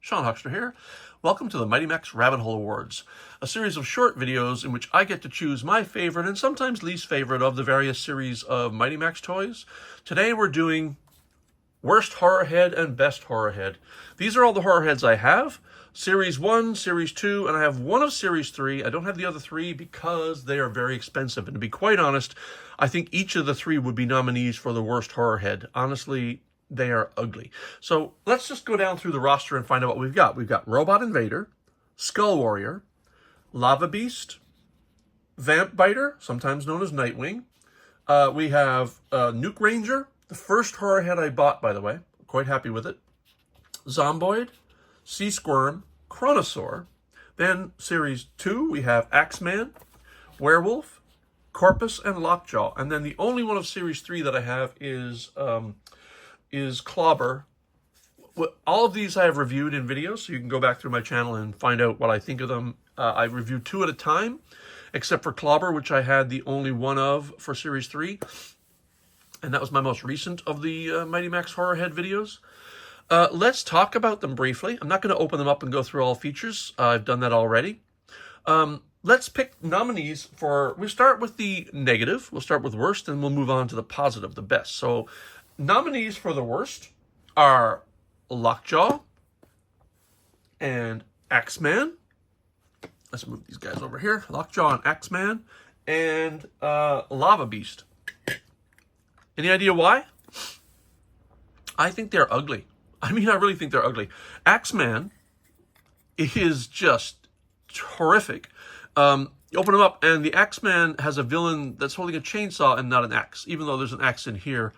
Sean Huckster here. Welcome to the Mighty Max Rabbit Hole Awards, a series of short videos in which I get to choose my favorite and sometimes least favorite of the various series of Mighty Max toys. Today we're doing Worst Horror Head and Best Horror Head. These are all the horror heads I have. Series 1, Series 2, and I have one of Series 3. I don't have the other three because they are very expensive. And to be quite honest, I think each of the three would be nominees for the Worst Horror Head. Honestly, they are ugly. So let's just go down through the roster and find out what we've got. We've got Robot Invader, Skull Warrior, Lava Beast, Vamp Biter, sometimes known as Nightwing. We have Nuke Ranger, the first horror head I bought, by the way. I'm quite happy with it. Zomboid, Sea Squirm, Chronosaur. Then Series 2, we have Axeman, Werewolf, Corpus, and Lockjaw. And then the only one of Series 3 that I have is Clobber. All of these I have reviewed in videos, so you can go back through my channel and find out what I think of them. I reviewed 2 at a time, except for Clobber, which I had the only one of for Series 3. And that was my most recent of the Mighty Max Horror Head videos. Let's talk about them briefly. I'm not going to open them up and go through all features. I've done that already. Let's pick nominees for... We'll start with the negative. We'll start with worst, and we'll move on to the positive, the best. So, nominees for the worst are Lockjaw and Axeman. Let's move these guys over here. Lockjaw and Axeman and Lava Beast. Any idea why? I think they're ugly. I mean, I really think they're ugly. Axeman is just horrific. You open him up, and the Axeman has a villain that's holding a chainsaw and not an axe, even though there's an axe in here.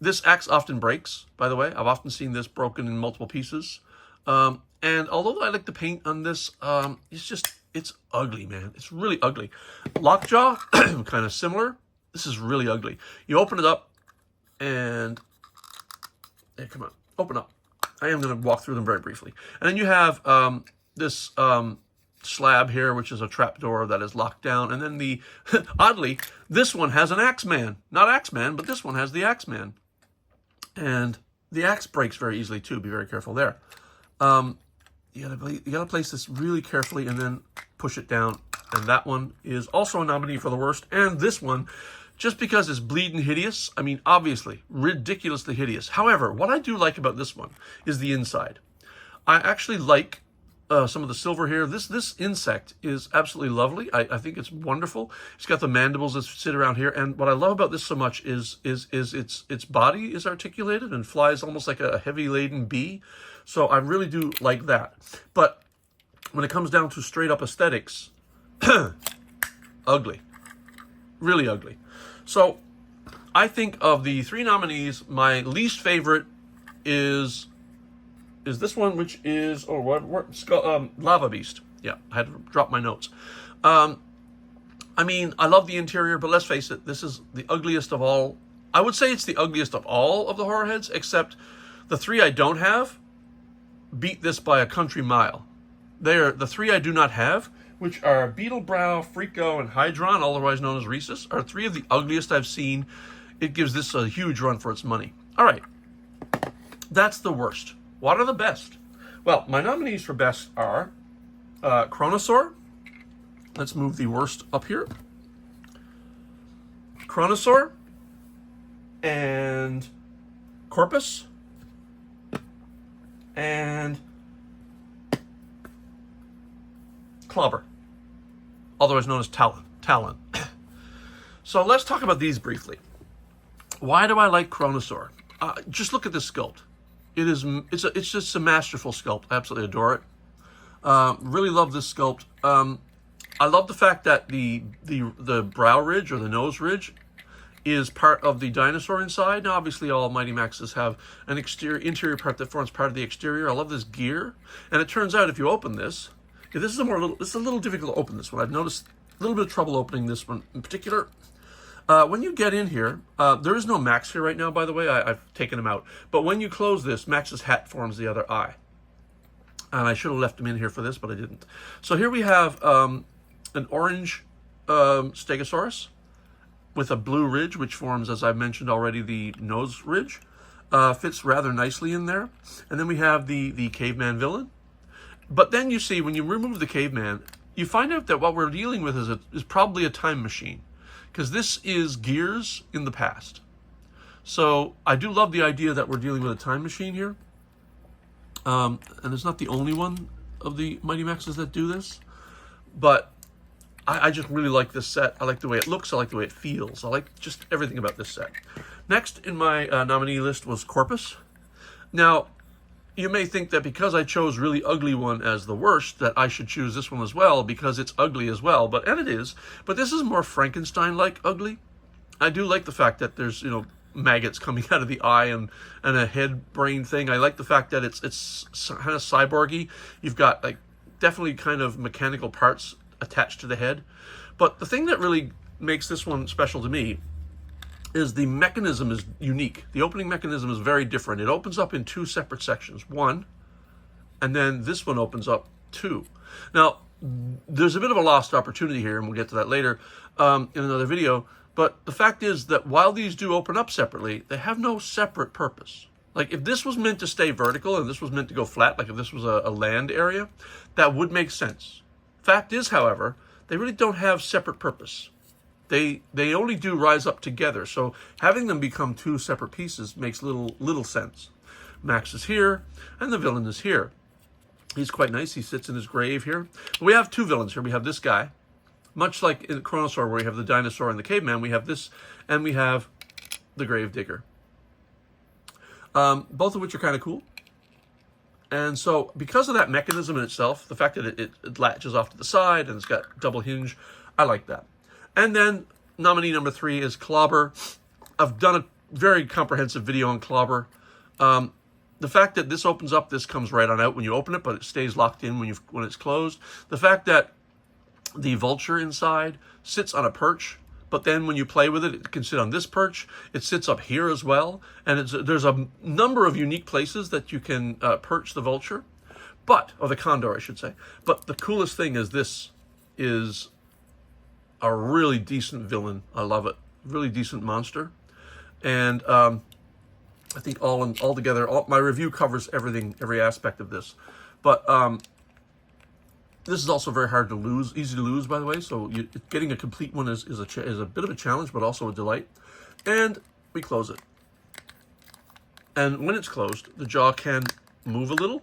This axe often breaks, by the way. I've often seen this broken in multiple pieces. And although I like the paint on this, it's ugly, man. It's really ugly. Lockjaw, kind of similar. This is really ugly. You open it up, and... Hey, come on, open up. I am going to walk through them very briefly. And then you have this slab here, which is a trapdoor that is locked down. And then the, oddly, this one has an Axeman. Not Axeman, but this one has the Axeman. And the axe breaks very easily too. Be very careful there. You gotta place this really carefully and then push it down. And that one is also a nominee for the worst. And this one, just because it's bleeding hideous, I mean, obviously, ridiculously hideous. However, what I do like about this one is the inside. I actually like some of the silver here. This insect is absolutely lovely. I think it's wonderful. It's got the mandibles that sit around here. And what I love about this so much is its body is articulated and flies almost like a heavy-laden bee. So I really do like that. But when it comes down to straight-up aesthetics, ugly. Really ugly. So, I think of the 3 nominees, my least favorite is this one, which is Lava Beast. Yeah, I had to drop my notes. I mean, I love the interior, but let's face it, this is the ugliest of all. I would say it's the ugliest of all of the horror heads, except the 3 I don't have beat this by a country mile. They're the 3 I do not have, which are Beetlebrow, Freako, and Hydron, otherwise known as Rhesus, are 3 of the ugliest I've seen. It gives this a huge run for its money. All right, that's the worst. What are the best? Well, my nominees for best are Chronosaur. Let's move the worst up here. Chronosaur and Corpus and Clobber, otherwise known as Talon. So let's talk about these briefly. Why do I like Chronosaur? Just look at this sculpt. It's just a masterful sculpt. I absolutely adore it. Really love this sculpt. I love the fact that the brow ridge or the nose ridge is part of the dinosaur inside. Now, obviously, all Mighty Maxes have an interior part that forms part of the exterior. I love this gear, and it turns out if you open this. This is a little difficult to open this one. I've noticed a little bit of trouble opening this one in particular. When you get in here, there is no Max here right now, by the way. I've taken him out. But when you close this, Max's hat forms the other eye. And I should have left him in here for this, but I didn't. So here we have an orange Stegosaurus with a blue ridge, which forms, as I mentioned already, the nose ridge. fits rather nicely in there. And then we have the caveman villain. But then you see, when you remove the caveman, you find out that what we're dealing with is probably a time machine, because this is Gears in the past. So I do love the idea that we're dealing with a time machine here. And it's not the only one of the Mighty Maxes that do this, but I just really like this set. I like the way it looks. I like the way it feels. I like just everything about this set. Next in my nominee list was Corpus. Now, you may think that because I chose Really Ugly One as the worst, that I should choose this one as well because it's ugly as well. And it is. But this is more Frankenstein-like ugly. I do like the fact that there's, maggots coming out of the eye and a head brain thing. I like the fact that it's kind of cyborgy. You've got like definitely kind of mechanical parts attached to the head. But the thing that really makes this one special to me is the mechanism is unique. The opening mechanism is very different. It opens up in two separate sections. One, and then this one opens up two. Now, there's a bit of a lost opportunity here, and we'll get to that later in another video. But the fact is that while these do open up separately, they have no separate purpose. Like if this was meant to stay vertical and this was meant to go flat, like if this was a land area, that would make sense. Fact is, however, they really don't have separate purpose. They only do rise up together. So having them become two separate pieces makes little sense. Max is here and the villain is here. He's quite nice. He sits in his grave here. But we have two villains here. We have this guy. Much like in Chronosaur, where we have the dinosaur and the caveman, we have this, and we have the grave digger. Both of which are kind of cool. And so, because of that mechanism in itself, the fact that it latches off to the side and it's got double hinge, I like that. And then, nominee number 3 is Clobber. I've done a very comprehensive video on Clobber. The fact that this opens up, this comes right on out when you open it, but it stays locked in when it's closed. The fact that the vulture inside sits on a perch, but then when you play with it, it can sit on this perch. It sits up here as well. And there's a number of unique places that you can perch the vulture, or the condor, I should say. But the coolest thing is this is a really decent villain. I love it. Really decent monster. And I think all together, my review covers everything, every aspect of this. But this is also very hard to lose, easy to lose, by the way. So getting a complete one is a bit of a challenge, but also a delight. And we close it. And when it's closed, the jaw can move a little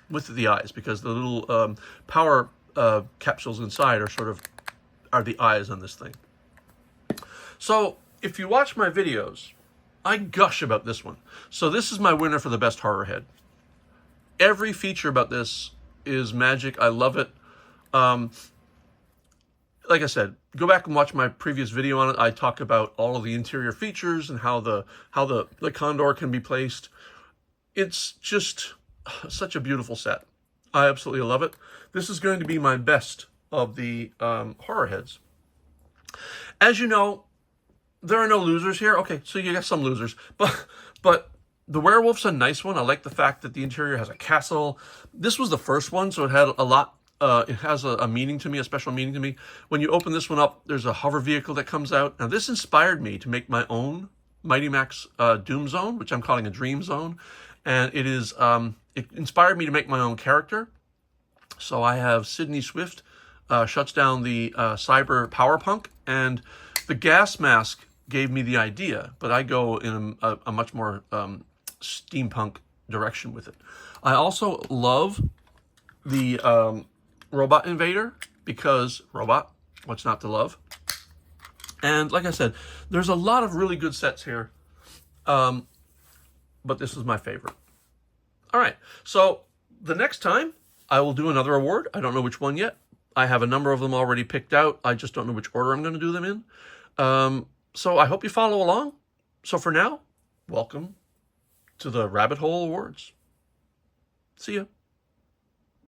with the eyes, because the little power capsules inside are the eyes on this thing. So if you watch my videos, I gush about this one. So this is my winner for the best horror head. Every feature about this is magic. I love it. Like I said, go back and watch my previous video on it. I talk about all of the interior features and how the condor can be placed. It's just such a beautiful set. I absolutely love it. This is going to be my best of the horror heads. As you know, there are no losers here. Okay, so you got some losers, but the werewolf's a nice one. I like the fact that the interior has a castle. This was the first one, so it had a lot. It has a meaning to me, a special meaning to me. When you open this one up, there's a hover vehicle that comes out. Now, this inspired me to make my own Mighty Max Doom Zone, which I'm calling a Dream Zone. And it inspired me to make my own character. So I have Sydney Swift shuts down the cyber power punk, and the gas mask gave me the idea, but I go in a much more steampunk direction with it. I also love the Robot Invader, because robot, what's not to love? And like I said, there's a lot of really good sets here, but this is my favorite. All right, so the next time I will do another award. I don't know which one yet. I have a number of them already picked out. I just don't know which order I'm going to do them in. So I hope you follow along. So for now, welcome to the Rabbit Hole Awards. See ya.